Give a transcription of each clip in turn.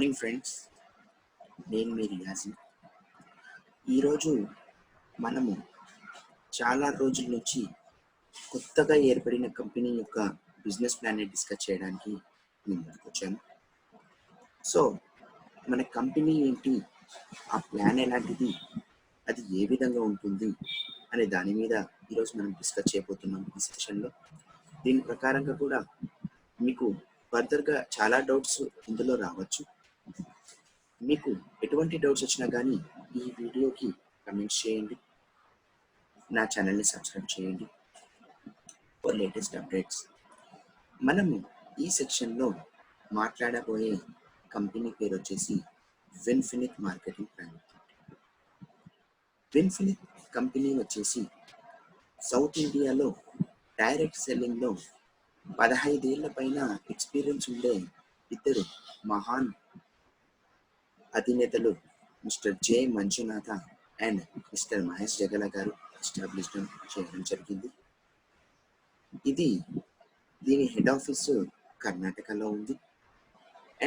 Morning friends, నేను మీ రియాజీ. ఈరోజు మనము చాలా రోజుల నుంచి కొత్తగా ఏర్పడిన కంపెనీ యొక్క బిజినెస్ ప్లాన్ని డిస్కస్ చేయడానికి మేము ముందుకు వచ్చాము. సో మన కంపెనీ ఏంటి, ఆ ప్లాన్ ఎలాంటిది, అది ఏ విధంగా ఉంటుంది అనే దాని మీద ఈరోజు మనం డిస్కస్ చేయబోతున్నాం ఈ సెషన్లో. దీని ప్రకారంగా కూడా మీకు ఫర్దర్గా చాలా డౌట్స్ ఇందులో రావచ్చు. మీకు ఎటువంటి డౌట్స్ వచ్చినా కానీ ఈ వీడియోకి కమెంట్స్ చేయండి, నా ఛానల్ని సబ్స్క్రైబ్ చేయండి ఫర్ లేటెస్ట్ అప్డేట్స్. మనము ఈ సెక్షన్లో మాట్లాడబోయే కంపెనీ పేరు వచ్చేసి Winfinith marketing private limited. Winfinith company వచ్చేసి సౌత్ ఇండియాలో డైరెక్ట్ సెల్లింగ్లో 15 ఏళ్ల పైన ఎక్స్పీరియన్స్ ఉండే ఇద్దరు మహాన్ అధినేతలు mister J Manjunatha and mister Mahesh Jagala గారు ఎస్టాబ్లిష్ చేయడం జరిగింది. దీని హెడ్ ఆఫీస్ కర్ణాటకలో ఉంది.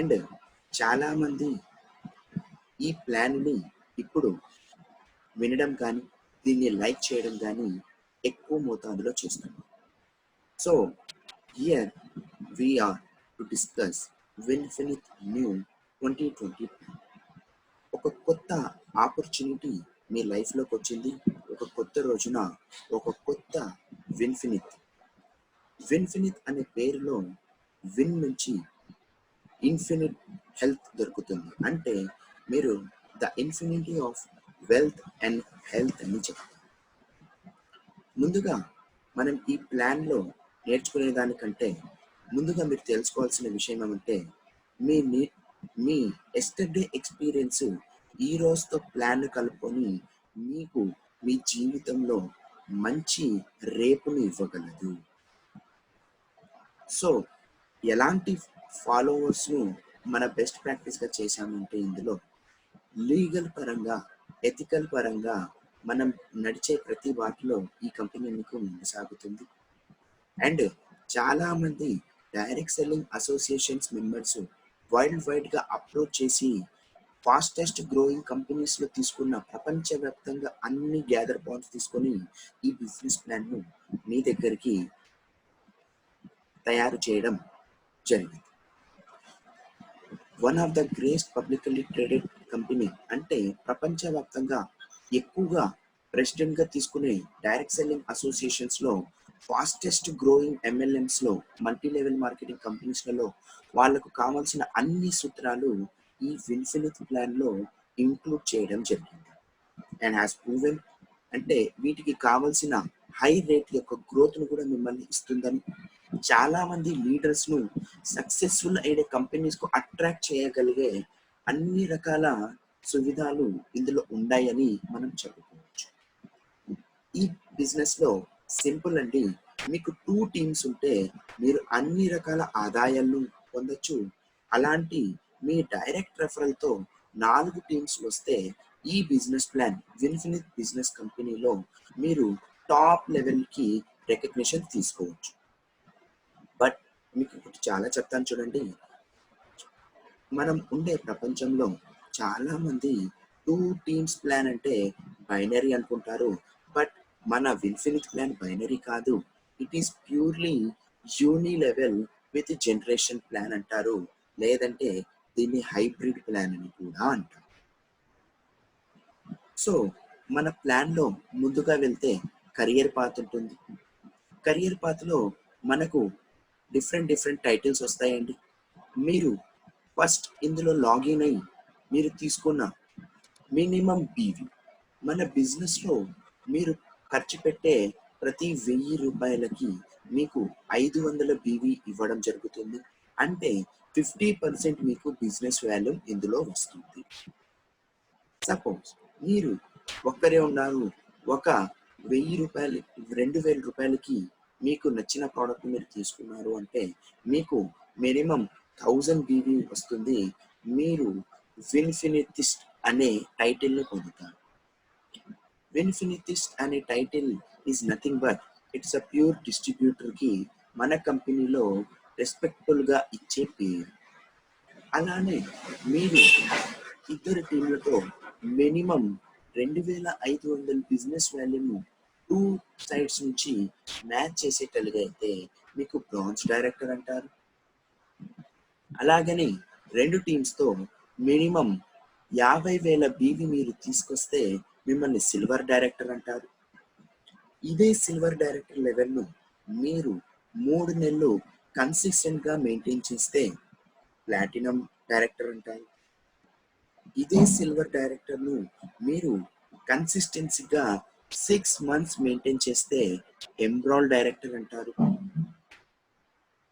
అండ్ చాలామంది ఈ ప్లాన్ని ఇప్పుడు వినడం కానీ దీన్ని లైక్ చేయడం కానీ ఎక్కువ మోతాదులో చేస్తున్నారు. So here we are to discuss Winfinith New 2020 plan. ఒక కొత్త ఆపర్చునిటీ మీ లైఫ్లోకి వచ్చింది. ఒక కొత్త రోజున ఒక కొత్త విన్ఫినిత్ అనే పేరులో విన్ నుంచి ఇన్ఫినిట్ హెల్త్ దొరుకుతుంది. అంటే మీరు the infinity of wealth and health అని చెప్తారు. ముందుగా మనం ఈ ప్లాన్లో నేర్చుకునే దానికంటే ముందుగా మీరు తెలుసుకోవాల్సిన విషయం ఏమంటే, మీ ఎస్టర్డే ఎక్స్పీరియన్స్ ఈ రోజుతో ప్లాన్ కలుపుకొని మీకు మీ జీవితంలో మంచి రేపుని ఇవ్వగలదు. సో ఎలాంటి ఫాలోవర్స్ను మన బెస్ట్ ప్రాక్టీస్గా చేశామంటే, ఇందులో లీగల్ పరంగా, ఎథికల్ పరంగా మనం నడిచే ప్రతి వాటిలో ఈ కంపెనీ మీకు ముందు సాగుతుంది. అండ్ చాలామంది direct selling associations members world వైడ్గా అప్రోచ్ చేసి ఫాస్టెస్ట్ గ్రోయింగ్ కంపెనీస్లో తీసుకున్న ప్రపంచవ్యాప్తంగా అన్ని గ్యాదర్ పాయింట్స్ తీసుకొని ఈ బిజినెస్ ప్లాన్ను మీ దగ్గరికి తయారు చేయడం జరిగింది. One of the greatest publicly traded company, అంటే ప్రపంచవ్యాప్తంగా ఎక్కువగా ప్రెసిడెంట్గా తీసుకునే డైరెక్ట్ సెల్లింగ్ అసోసియేషన్స్లో ఫాస్టెస్ట్ గ్రోయింగ్ MLMsలో మల్టీ లెవెల్ మార్కెటింగ్ కంపెనీస్లలో వాళ్ళకు కావాల్సిన అన్ని సూత్రాలు ఈ విన్ఫినిత్ ప్లాన్లో ఇంక్లూడ్ చేయడం జరిగింది. అండ్ హ్యాస్ ప్రూవెన్, అంటే వీటికి కావాల్సిన హై రేట్ యొక్క గ్రోత్ను కూడా మిమ్మల్ని ఇస్తుందని, చాలామంది లీడర్స్ను సక్సెస్ఫుల్ అయ్యే కంపెనీస్కు అట్రాక్ట్ చేయగలిగే అన్ని రకాల సువిధాలు ఇందులో ఉన్నాయని మనం చెప్పుకోవచ్చు. ఈ బిజినెస్లో సింపుల్ అండి, మీకు 2 టీమ్స్ ఉంటే మీరు అన్ని రకాల ఆదాయాలను పొందొచ్చు. అలాంటి మీ డైరెక్ట్ రెఫరల్తో 4 టీమ్స్ వస్తే ఈ బిజినెస్ ప్లాన్ విన్ఫినిత్ బిజినెస్ కంపెనీలో మీరు టాప్ లెవెల్కి రికగ్నిషన్ తీసుకోవచ్చు. బట్ మీకు ఇప్పుడు చాలా చెప్తాను చూడండి. మనం ఉండే ప్రపంచంలో చాలామంది 2 టీమ్స్ ప్లాన్ అంటే బైనరీ అనుకుంటారు. బట్ మన విన్ఫినిత్ ప్లాన్ బైనరీ కాదు, it is purely uni level with generation plan అంటారు, లేదంటే దీన్ని హైబ్రిడ్ ప్లాన్ అని కూడా అంటారు. సో మన ప్లాన్లో ముందుగా వెళ్తే కెరియర్ పాత్ ఉంటుంది. కెరియర్ పాత్లో మనకు డిఫరెంట్ టైటిల్స్ వస్తాయండి. మీరు ఫస్ట్ ఇందులో లాగిన్ అయ్యి మీరు తీసుకున్న మినిమం BV, మన బిజినెస్లో మీరు ఖర్చు పెట్టే ప్రతి 1000 రూపాయలకి మీకు 500 BV ఇవ్వడం జరుగుతుంది. అంటే 50% మీకు బిజినెస్ వాల్యూ ఇందులో వస్తుంది. సపోజ్ మీరు ఒక్కరే ఉన్నారు, ఒక 1000 రూపాయలు 2000 రూపాయలకి మీకు నచ్చిన ప్రోడక్ట్ మీరు తీసుకున్నారు అంటే మీకు మినిమం 1000 BV వస్తుంది. మీరు విన్ఫినితిస్ట్ అనే టైటిల్ని పొందుతారు. విన్ఫినితిస్ట్ అనే title is nothing but it's a pure డిస్ట్రిబ్యూటర్కి మన కంపెనీలో రెస్పెక్ట్ఫుల్గా ఇచ్చే పేరు. అలానే మీరు ఇద్దరు టీంలతో మినిమం 2,500 బిజినెస్ వాల్యూను టూ సైడ్స్ నుంచి మ్యాచ్ చేసేటలుగా అయితే మీకు బ్రాంజ్ డైరెక్టర్ అంటారు. అలాగని రెండు టీమ్స్తో మినిమం 50,000 బీవి మీరు తీసుకొస్తే మిమ్మల్ని సిల్వర్ డైరెక్టర్ అంటారు. ఇదే సిల్వర్ డైరెక్టర్ లెవెల్ను మీరు 3 నెలలు కన్సిస్టెంట్గా మెయింటైన్ చేస్తే ప్లాటినం డైరెక్టర్ అంటారు. ఇదే సిల్వర్ డైరెక్టర్ను మీరు కన్సిస్టెన్సీగా 6 మంత్స్ మెయింటైన్ చేస్తే ఎంబ్రాల్ డైరెక్టర్ అంటారు.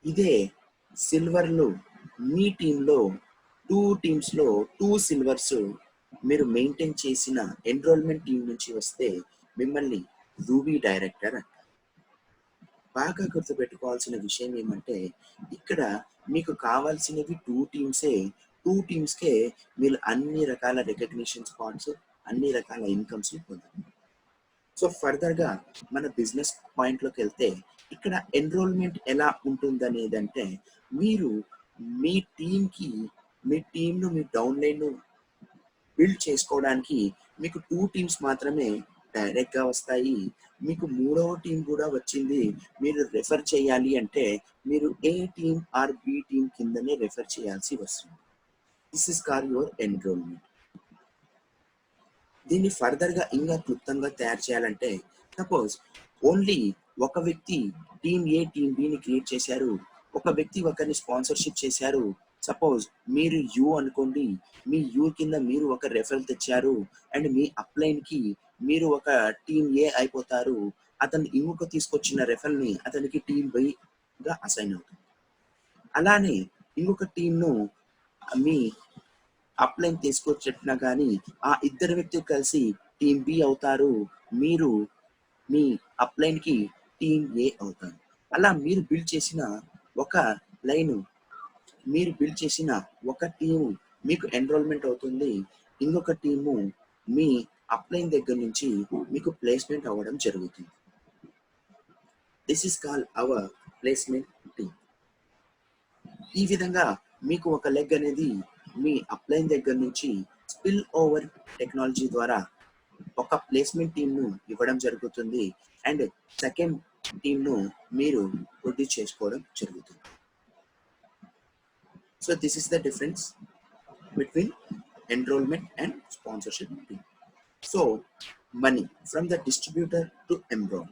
ఇదే సిల్వర్లు మీ టీంలో టీమ్స్లో 2 సిల్వర్స్ మీరు మెయింటైన్ చేసిన ఎన్రోల్మెంట్ టీం నుంచి వస్తే మిమ్మల్ని రూబీ డైరెక్టర్ అంటారు. బాగా గుర్తుపెట్టుకోవాల్సిన విషయం ఏమంటే ఇక్కడ మీకు కావాల్సినవి 2 టీమ్సే. 2 టీమ్స్కే మీరు అన్ని రకాల రికగ్నిషన్ స్పాట్స్, అన్ని రకాల ఇన్కమ్స్ పొందాలి. సో ఫర్దర్గా మన బిజినెస్ పాయింట్లోకి వెళ్తే ఇక్కడ ఎన్రోల్మెంట్ ఎలా ఉంటుందనేదంటే మీరు మీ టీంకి మీ టీంను మీ డౌన్లైన్ను బిల్డ్ చేసుకోవడానికి మీకు 2 టీమ్స్ మాత్రమే డైరెక్ట్గా వస్తాయి. మీకు మూడవ టీం కూడా వచ్చింది మీరు రెఫర్ చేయాలి అంటే మీరు A team or B team కిందనే రెఫర్ చేయాల్సి వస్తుంది. This is call your enrolment. దీన్ని ఫర్దర్గా ఇంకా క్లుప్తంగా తయారు చేయాలంటే సపోజ్ ఓన్లీ ఒక వ్యక్తి టీం ఏ టీం బిని క్రియేట్ చేశారు, ఒక వ్యక్తి ఒకరిని స్పాన్సర్షిప్ చేశారు. సపోజ్ మీరు యూ అనుకోండి, మీ యూ కింద మీరు ఒక రెఫరల్ తెచ్చారు అండ్ మీ అప్లైన్కి మీరు ఒక టీం ఏ అయిపోతారు. అతను ఇంకొక తీసుకొచ్చిన రెఫరల్ని అతనికి టీం బైగా అసైన్ అవుతుంది. అలానే ఇంకొక టీంను మీ అప్లైన్ తీసుకొచ్చినా కానీ ఆ ఇద్దరు వ్యక్తులు కలిసి టీం బి అవుతారు. మీరు మీ అప్లైన్కి టీం ఏ అవుతారు. అలా మీరు బిల్డ్ చేసిన ఒక లైన్, మీరు బిల్డ్ చేసిన ఒక టీము మీకు ఎన్రోల్మెంట్ అవుతుంది. ఇంకొక టీము మీ అప్లైన్ దగ్గర నుంచి మీకు ప్లేస్మెంట్ అవ్వడం జరుగుతుంది. This is call our placement team. ఈ విధంగా మీకు ఒక లెగ్ అనేది మీ అప్లైన్ దగ్గర నుంచి స్పిల్ ఓవర్ టెక్నాలజీ ద్వారా ఒక ప్లేస్మెంట్ టీంను ఇవ్వడం జరుగుతుంది అండ్ సెకండ్ టీంను మీరు ప్రొడ్యూస్ చేసుకోవడం జరుగుతుంది. So this is the difference between enrolment and sponsorship team. So money from the distributor to enrol.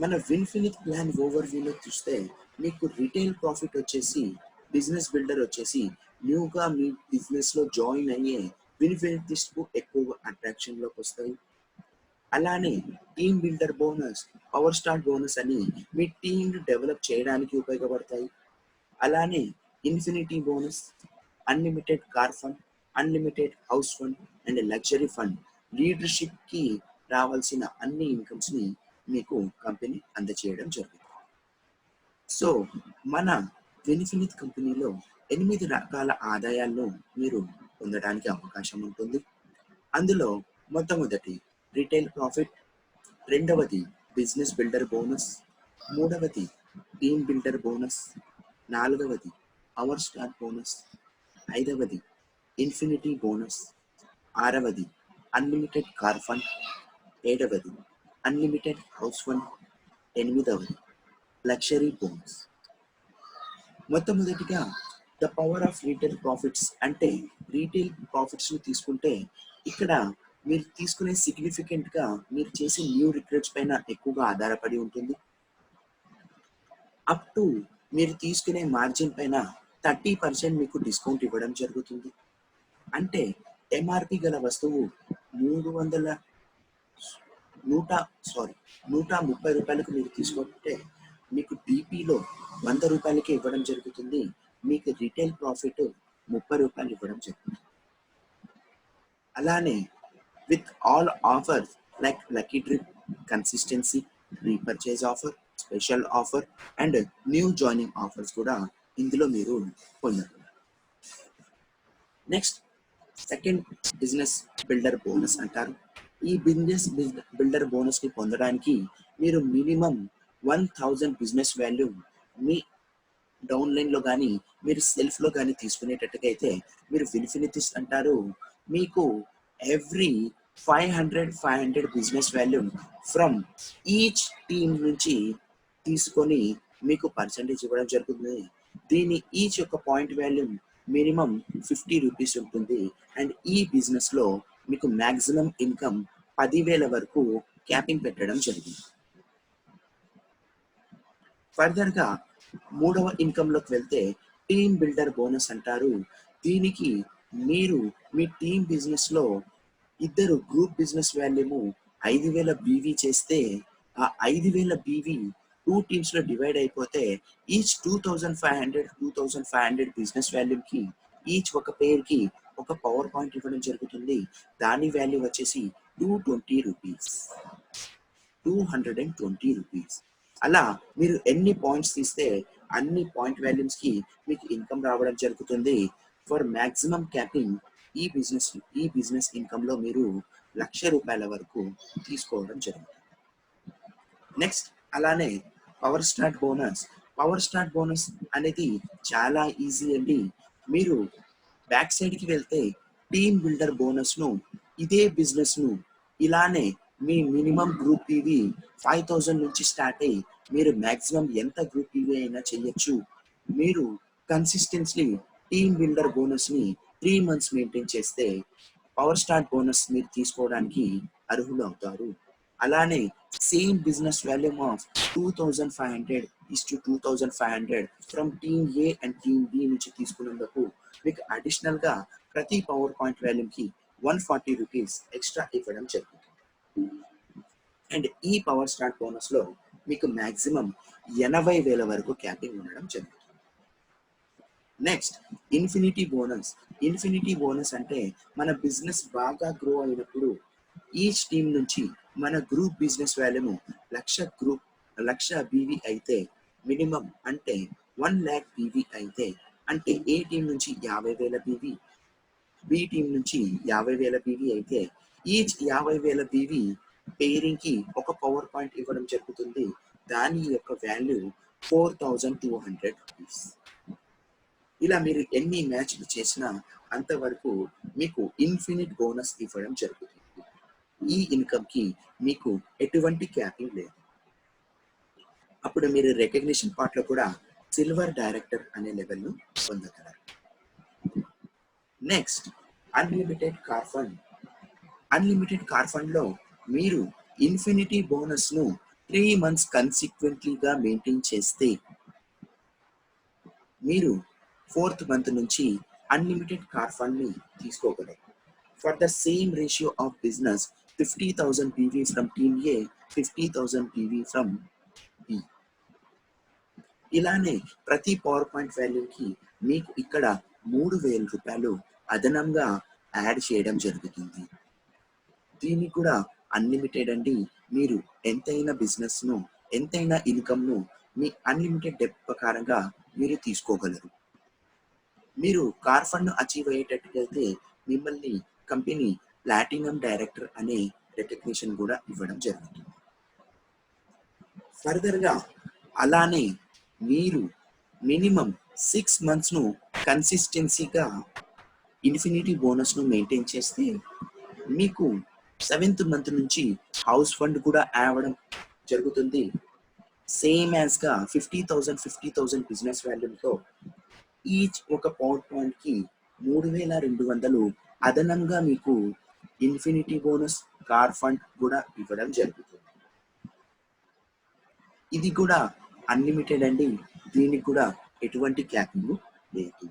మన విన్ఫినిట్ ప్లాన్ ఓవర్ వ్యూలో చూస్తే మీకు రిటైల్ ప్రాఫిట్ వచ్చేసి, బిజినెస్ బిల్డర్ వచ్చేసి న్యూగా మీ బిజినెస్లో జాయిన్ అయ్యే విన్ఫినిటిస్ట్కు ఎక్కువ అట్రాక్షన్లోకి వస్తాయి. అలానే team builder bonus, power star bonus అని మీ టీంని డెవలప్ చేయడానికి ఉపయోగపడతాయి. అలానే infinity bonus, unlimited car fund, unlimited house fund and luxury fund లీడర్షిప్కి రావాల్సిన అన్ని ఇన్కమ్స్ని మీకు కంపెనీ అందచేయడం జరుగుతుంది. సో మన విన్ఫినిట్ కంపెనీలో 8 రకాల ఆదాయాలను మీరు పొందడానికి అవకాశం ఉంటుంది. అందులో మొట్టమొదటి రిటైల్ ప్రాఫిట్, రెండవది బిజినెస్ బిల్డర్ బోనస్, మూడవది టీమ్ బిల్డర్ బోనస్, నాలుగవది పవర్ స్టార్ బోనస్, ఐదవది ఇన్ఫినిటీ బోనస్, ఆరవది అన్లిమిటెడ్ కార్ ఫండ్, ఏడవది అన్లిమిటెడ్ హౌస్ ఫండ్, ఎనిమిదవది లగ్జరీ బోనస్. మొట్టమొదటిగా the power of retail profits అంటే రీటైల్ ప్రాఫిట్స్ని తీసుకుంటే ఇక్కడ మీరు తీసుకునే సిగ్నిఫికెంట్గా మీరు చేసే న్యూ రిక్రూట్స్ పైన ఎక్కువగా ఆధారపడి ఉంటుంది. అప్ టు మీరు తీసుకునే మార్జిన్ పైన 30% మీకు డిస్కౌంట్ ఇవ్వడం జరుగుతుంది. అంటే ఎంఆర్పి గల వస్తువు 130 రూపాయలకు మీరు తీసుకుంటే మీకు డిపిలో 100 రూపాయలకి ఇవ్వడం జరుగుతుంది. మీకు రిటైల్ ప్రాఫిట్ 30 రూపాయలు ఇవ్వడం జరుగుతుంది. అలానే with all offers like lucky trip, consistency, repurchase offer, special offer and new joining offers కూడా ఇందులో మీరు పొందగలరు. Next second business builder bonus అంటారు. ఈ బిజినెస్ బిల్డర్ బోనస్ని పొందడానికి మీరు మినిమం 1000 బిజినెస్ వాల్యూ మీ డౌన్లైన్లో కానీ మీరు సెల్ఫ్లో కానీ తీసుకునేటట్టుగా అయితే మీరు విన్ఫినిటీస్ అంటారు. మీకు every 500 business value from each team నుంచి తీసుకొని మీకు పర్సంటేజ్ ఇవ్వడం జరుగుతుంది. దీని ఈచ్ యొక్క పాయింట్ వాల్యూ మినిమం 50 రూపీస్ ఉంటుంది. అండ్ ఈ బిజినెస్లో మీకు మ్యాక్సిమం ఇన్కమ్ 10,000 వరకు క్యాపింగ్ పెట్టడం జరిగింది. ఫర్దర్గా మూడవ ఇన్కంలోకి వెళ్తే టీమ్ బిల్డర్ బోనస్ అంటారు. దీనికి మీరు మీ టీమ్ బిజినెస్లో ఇద్దరు గ్రూప్ బిజినెస్ వాల్యూము 5,000 బీవీ చేస్తే ఆ 5,000 బీవీ 2 టీమ్స్లో డివైడ్ అయిపోతే ఈచ్ 2,500 బిజినెస్ వాల్యూమ్కి ఈచ్ ఒక పేర్కి ఒక పవర్ పాయింట్ ఇవ్వడం జరుగుతుంది. దాని వాల్యూ వచ్చేసి 220 రూపీస్. 220 రూపీస్. అలా మీరు ఎన్ని పాయింట్స్ తీస్తే అన్ని పాయింట్ వాల్యూమ్స్కి మీకు ఇన్కమ్ రావడం జరుగుతుంది. ఫర్ మ్యాక్సిమం క్యాపింగ్ ఈ బిజినెస్ ఇన్కంలో మీరు ₹1,00,000 వరకు తీసుకోవడం జరుగుతుంది. నెక్స్ట్ అలానే పవర్ స్టార్ట్ బోనస్ అనేది చాలా ఈజీ అండి. మీరు బ్యాక్ సైడ్కి వెళ్తే టీమ్ బిల్డర్ బోనస్ను ఇదే బిజినెస్ను ఇలానే మీ మినిమం గ్రూప్ పీవీ 5,000 నుంచి స్టార్ట్ అయ్యి మీరు మ్యాక్సిమం ఎంత గ్రూప్ పీవీ అయినా చేయొచ్చు. మీరు కన్సిస్టెన్స్లీ టీమ్ బిల్డర్ బోనస్ని 3 months మెయింటైన్ చేస్తే పవర్ స్టార్ట్ బోనస్ మీరు తీసుకోవడానికి అర్హులు అవుతారు. అలానే same business volume of 2,500 to 2,500 from team A and team B నుంచి తీసుకున్నందుకు మీకు అడిషనల్గా ప్రతి పవర్ పాయింట్ వాల్యూమ్కి 140 రూపీస్ ఎక్స్ట్రా ఇవ్వడం జరుగుతుంది. అండ్ ఈ పవర్ స్టార్ట్ బోనస్లో మీకు మ్యాక్సిమం 80,000 వరకు క్యాపింగ్ ఉండడం జరుగుతుంది. నెక్స్ట్ ఇన్ఫినిటీ బోనస్ అంటే మన బిజినెస్ బాగా గ్రో అయినప్పుడు ఈచ్ టీమ్ నుంచి మన గ్రూప్ బిజినెస్ వాల్యూము 1,00,000 బీవీ అయితే మినిమం అంటే 1,00,000 బీవీ అయితే అంటే ఏ టీం నుంచి 50,000 బీవీ, బి టీం నుంచి 50,000 బీవీ అయితే ఈచ్ 50,000 బీవీ పేరింగ్కి ఒక పవర్ పాయింట్ ఇవ్వడం జరుగుతుంది. దాని యొక్క వాల్యూ 4,200 రూపీస్. ఇలా మీరు ఎన్ని మ్యాచ్లు చేసినా అంతవరకు మీకు ఇన్ఫినిట్ బోనస్ ఇవ్వడం జరుగుతుంది. ఈ ఇన్కమ్కి మీకు ఎటువంటి క్యాపింగ్ లేదు. అప్పుడు మీరు రికగ్నిషన్ పార్ట్లో కూడా సిల్వర్ డైరెక్టర్ అనే లెవెల్ను పొందగలరు. నెక్స్ట్ అన్లిమిటెడ్ కార్ ఫండ్లో మీరు ఇన్ఫినిటీ బోనస్ను 3 months కన్సిక్వెంట్లీగా మెయింటైన్ చేస్తే మీరు 4th month నుంచి అన్లిమిటెడ్ కార్ ఫండ్ని తీసుకోగలరు. For the same ratio of business 50,000 BV from team A, 50,000 BV from B. ఇలానే ప్రతి పవర్ పాయింట్ వాల్యూకి మీకు ఇక్కడ 3,000 రూపాయలు అదనంగా యాడ్ చేయడం జరుగుతుంది. దీన్ని కూడా అన్లిమిటెడ్ అండి. మీరు ఎంతైనా బిజినెస్ను ఎంతైనా ఇన్కమ్ను మీ అన్లిమిటెడ్ డెప్త్ ప్రకారంగా మీరు తీసుకోగలరు. మీరు కార్ ఫండ్ అచీవ్ అయ్యేటట్టుగైతే మిమ్మల్ని కంపెనీ ప్లాటినం డైరెక్టర్ అనే రికగ్నిషన్ కూడా ఇవ్వడం జరుగుతుంది. ఫర్దర్గా అలానే మీరు మినిమం 6 monthsను కన్సిస్టెన్సీగా ఇన్ఫినిటీ బోనస్ను మెయింటైన్ చేస్తే మీకు 7th month నుంచి హౌస్ ఫండ్ కూడా అవ్వడం జరుగుతుంది. సేమ్ యాజ్గా 50,000 బిజినెస్ వాల్యూమ్తో ఈచ్ ఒక పవర్ పాయింట్కి 3,200 అదనంగా మీకు ఇన్ఫినిటీ బోనస్ కార్ ఫండ్ కూడా ఇవ్వడం జరుగుతుంది. ఇది కూడా అన్లిమిటెడ్ అండి. దీనికి కూడా ఎటువంటి క్యాపింగ్ లేదు.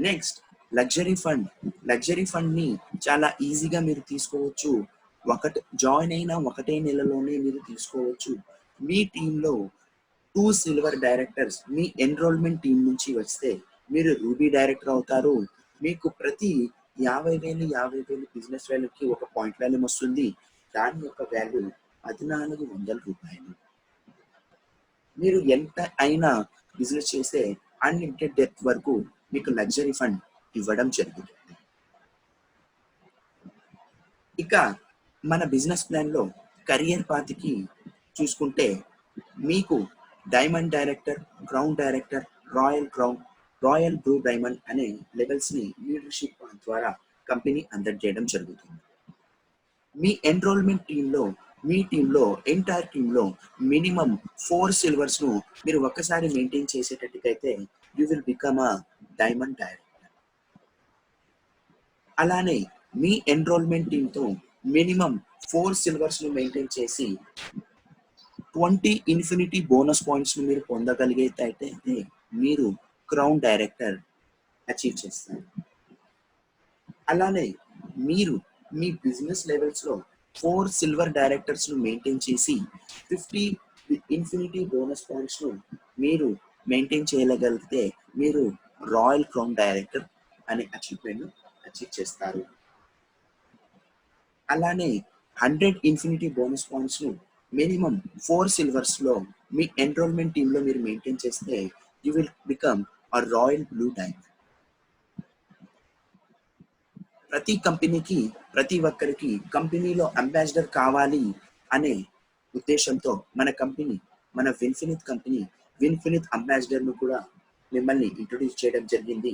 నెక్స్ట్ లగ్జరీ ఫండ్ని చాలా ఈజీగా మీరు తీసుకోవచ్చు. జాయిన్ అయిన ఒకటే నెలలోనే మీరు తీసుకోవచ్చు. మీ టీంలో 2 సిల్వర్ డైరెక్టర్స్ మీ ఎన్రోల్మెంట్ టీం నుంచి వస్తే మీరు రూబీ డైరెక్టర్ అవుతారు. మీకు ప్రతి 50,000 బిజినెస్ వాల్యూకి ఒక పాయింట్ వాల్యూ వస్తుంది. దాని యొక్క వాల్యూ 1,400 రూపాయలు. మీరు ఎంత అయినా బిజినెస్ చేస్తే అన్లిమిటెడ్ డెప్త్ వరకు మీకు లగ్జరీ ఫండ్ ఇవ్వడం జరుగుతుంది. ఇక మన బిజినెస్ ప్లాన్లో కెరియర్ పాత్కి చూసుకుంటే మీకు diamond director, crown director, royal crown, royal blue diamond అనే లెవెల్స్ని లీడర్షిప్ ద్వారా కంపెనీ అందజేయడం జరుగుతుంది. మీ ఎన్రోల్మెంట్ టీంలో మీ టీంలో ఎంటైర్ టీంలో మినిమం 4 సిల్వర్స్ను మీరు ఒక్కసారి మెయింటైన్ చేసేటట్టుకైతే you will become a diamond director. అలానే మీ ఎన్రోల్మెంట్ టీంతో మినిమం 4 సిల్వర్స్ను మెయింటైన్ చేసి 20 ఇన్ఫినిటీ బోనస్ పాయింట్స్ను మీరు పొందగలిగితే అయితే మీరు క్రౌన్ డైరెక్టర్ అచీవ్ చేస్తారు. అలానే మీరు మీ బిజినెస్ లెవెల్స్లో 4 సిల్వర్ డైరెక్టర్స్ను మెయింటైన్ చేసి 50 ఇన్ఫినిటీ బోనస్ పాయింట్స్ను మీరు మెయింటైన్ చేయగలిగితే మీరు రాయల్ క్రౌన్ డైరెక్టర్ అనే అచీవ్మెంట్ను అచీవ్ చేస్తారు. అలానే 100 ఇన్ఫినిటీ బోనస్ పాయింట్స్ను మినిమం 4 సిల్వర్స్లో మీ ఎన్రోల్మెంట్ టీంలో మీరు మెయింటైన్ చేస్తే you will become a royal blue diamond. ప్రతి కంపెనీకి ప్రతి ఒక్కరికి కంపెనీలో అంబాసిడర్ కావాలి అనే ఉద్దేశంతో మన కంపెనీ మన విన్ఫినిత్ కంపెనీ విన్ఫినిత్ అంబాసిడర్ను కూడా మిమ్మల్ని ఇంట్రొడ్యూస్ చేయడం జరిగింది.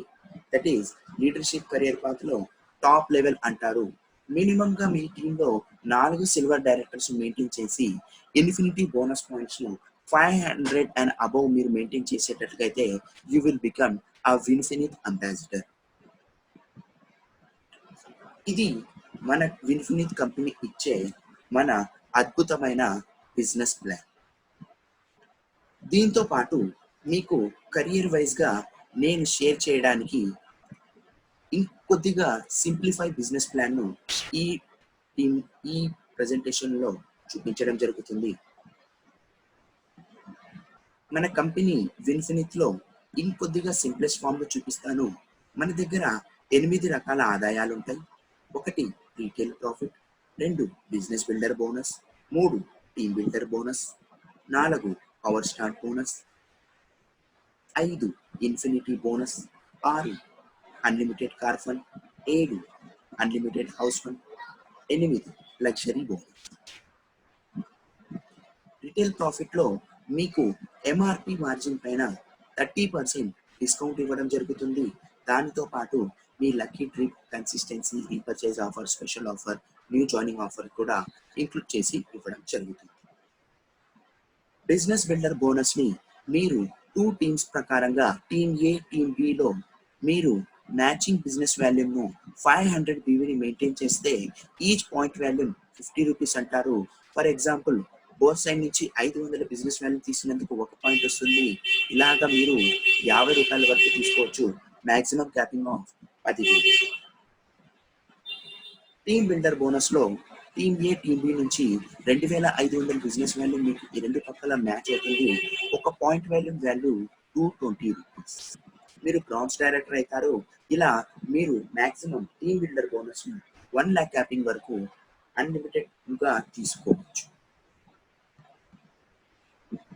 దట్ ఈస్ లీడర్షిప్ కెరియర్ పాత్లో టాప్ లెవెల్ అంటారు. మినిమంగా మీ టీంలో 4 సిల్వర్ డైరెక్టర్స్ మెయింటైన్ చేసి ఇన్ఫినిటీ బోనస్ పాయింట్స్ను 500 అండ్ అబౌవ్ మీరు మెయింటైన్ చేసేటట్లయితే you will become a Winfinith ambassador. ఇది మన విన్ఫినిత్ కంపెనీ ఇచ్చే మన అద్భుతమైన బిజినెస్ ప్లాన్. దీంతో పాటు మీకు కెరియర్ వైజ్గా నేను షేర్ చేయడానికి ఇంకొద్దిగా సింప్లిఫై బిజినెస్ ప్లాన్ను ఈ ఈ ప్రజెంటేషన్లో చూపించడం జరుగుతుంది. మన కంపెనీ విన్ఫినిత్లో ఇంకొద్దిగా సింప్లెస్ట్ ఫామ్లో చూపిస్తాను. మన దగ్గర 8 రకాల ఆదాయాలు ఉంటాయి. 1 retail profit, 2 business builder bonus, 3 team builder bonus, 4 power start bonus, 5 infinity bonus, 6 unlimited car fund, 7 unlimited house fund, 8 luxury bonus. Retail ప్రాఫిట్లో మీకు ఎంఆర్పి మార్జిన్ పైన 30% డిస్కౌంట్ ఇవ్వడం జరుగుతుంది. దానితో పాటు మీ lucky trip, consistency, repurchase offer, special offer, new joining offer కూడా include చేసి ఇవ్వడం జరుగుతుంది. బిజినెస్ బిల్డర్ బోనస్ని మీరు 2 టీమ్స్ ప్రకారంగా టీమ్ ఏ, టీమ్ బిలో మీరు మ్యాచింగ్ బిజినెస్ వాల్యూమ్ను 500 బీవీని మెయింటైన్ చేస్తే ఈచ్ పాయింట్ వాల్యూమ్ 50 రూపీస్ అంటారు. ఫర్ ఎగ్జాంపుల్ బోత్ సైడ్ నుంచి 500 బిజినెస్ వాల్యూ తీసినందుకు 1 పాయింట్ వస్తుంది. ఇలాగా మీరు 50 రూపాయల వరకు తీసుకోవచ్చు. Maximum capping of 10,000. Team builder బోనస్లో టీమ్ ఏ, టీమ్ బి నుంచి 2,500 బిజినెస్ వాల్యూ మీకు ఈ 2 పక్కల మ్యాచ్ అవుతుంది. 1 పాయింట్ వాల్యూమ్ వాల్యూ 220 రూపీస్. మీరు బ్రాంజ్ డైరెక్టర్ అవుతారు. ఇలా మీరు maximum team builder bonus 1 lakh capping వరకు అన్లిమిటెడ్గా తీసుకోవచ్చు.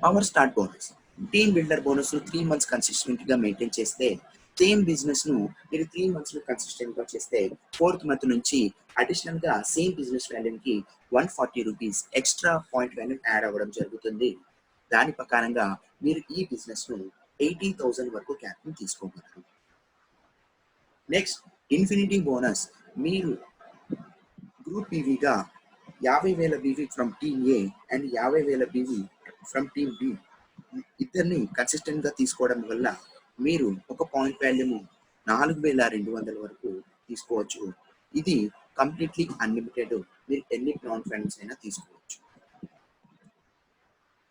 Power start bonus, team builder bonus 3 months కన్సిస్టెంట్గా మెయింటైన్ చేస్తే సేమ్ బిజినెస్ను మీరు 3 monthsలో కన్సిస్టెంట్గా చేస్తే 4th month నుంచి అడిషనల్గా సేమ్ బిజినెస్ వాల్యూమ్కి 140 rupees extra point value add అవ్వడం జరుగుతుంది. దాని ప్రకారంగా మీరు ఈ బిజినెస్ను 80,000 వరకు క్యాపింగ్ తీసుకోగలరు. నెక్స్ట్ ఇన్ఫినిటీ బోనస్, మీరు గ్రూప్ పీవీగా 50,000 BV from team A and 50,000 BV from team B ఇద్దరిని కన్సిస్టెంట్గా తీసుకోవడం వల్ల మీరు 1 పాయింట్ వాల్యూము 4,200 వరకు తీసుకోవచ్చు. ఇది కంప్లీట్లీ అన్లిమిటెడ్. మీరు ఎన్ని నాన్ ఫ్రెండ్స్ అయినా తీసుకోవచ్చు.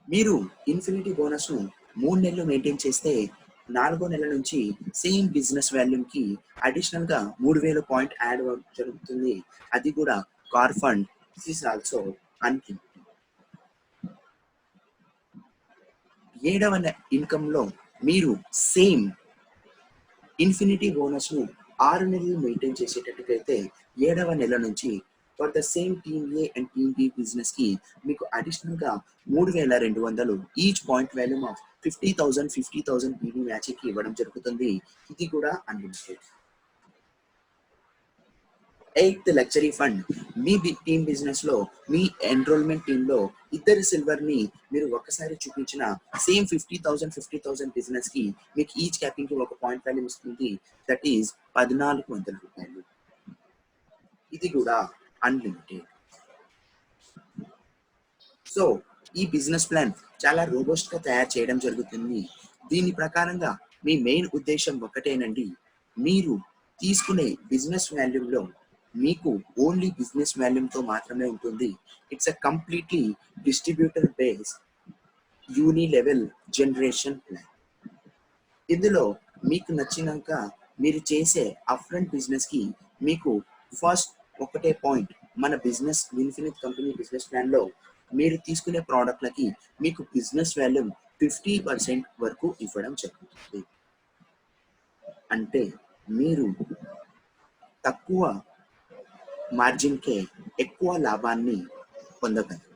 మీరు ఇన్ఫినిటీ బోనస్ను 3 నెలలు మెయింటైన్ చేస్తే 4వ నెల నుంచి సేమ్ బిజినెస్ వాల్యూమ్కి అడిషనల్గా 3,000 పాయింట్ యాడ్ జరుగుతుంది. అది కూడా car fund is also unlimited. 7వ ఇన్కంలో మీరు సేమ్ ఇన్ఫినిటీ బోనస్ను 6 నెలలు మెయింటైన్ చేసేటట్టుకైతే 7వ నెల నుంచి for the same team A and team B బిజినెస్కి మీకు అడిషనల్గా 3,200 each point volume of 50,000 BV మ్యాచ్కి ఇవ్వడం జరుగుతుంది. ఇది కూడా అన్లిమిటెడ్. Eighth luxury fund. మీ టీమ్ బిజినెస్లో, మీ ఎన్రోల్మెంట్ టీంలో ఇద్దరు సిల్వర్ని మీరు ఒక్కసారి చూపించిన సేమ్ 50,000 బిజినెస్కి మీకు ఈచ్ క్యాపింగ్కి ఒక పాయింట్ వాల్యూ ఇస్తుంది. దట్ ఈజ్ 1,400 రూపాయలు. ఇది కూడా అన్లిమిటెడ్. సో ఈ బిజినెస్ ప్లాన్ చాలా రోబోస్ట్గా తయారు చేయడం జరుగుతుంది. దీని ప్రకారంగా మీ మెయిన్ ఉద్దేశం ఒకటేనండి, మీరు తీసుకునే బిజినెస్ వాల్యూమ్లో మీకు ఓన్లీ బిజినెస్ వాల్యూమ్తో మాత్రమే ఉంటుంది. It's a completely distributor base uni level generation plan. ఇందులో మీకు నచ్చినాక మీరు చేసే అప్ఫ్రంట్ బిజినెస్కి మీకు ఫస్ట్ ఒకటే పాయింట్, మన బిజినెస్ ఇన్ఫినిట్ కంపెనీ బిజినెస్ ప్లాన్లో మీరు తీసుకునే ప్రోడక్ట్లకి మీకు బిజినెస్ వాల్యూమ్ 50% వరకు ఇవ్వడం జరుగుతుంది. అంటే మీరు తక్కువ మార్జిన్కే ఎక్కువ లాభాన్ని పొందగలరు.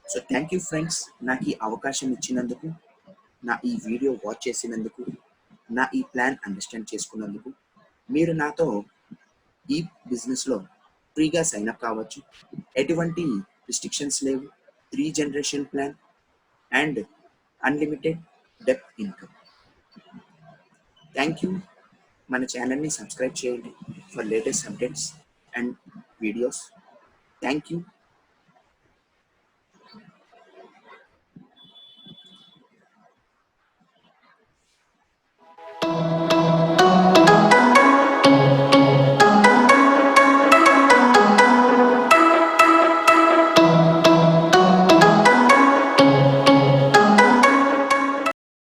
సో థ్యాంక్ యూ ఫ్రెండ్స్, నాకు ఈ అవకాశం ఇచ్చినందుకు, నా ఈ వీడియో వాచ్ చేసినందుకు, నా ఈ ప్లాన్ అండర్స్టాండ్ చేసుకున్నందుకు. మీరు నాతో ఈ బిజినెస్లో ఫ్రీగా సైన్అప్ కావచ్చు. ఎటువంటి రిస్ట్రిక్షన్స్ లేవు. 3 generation plan and unlimited depth income. Thank you. మన ఛానల్ని సబ్స్క్రైబ్ చేయండి for latest updates and videos. Thank you.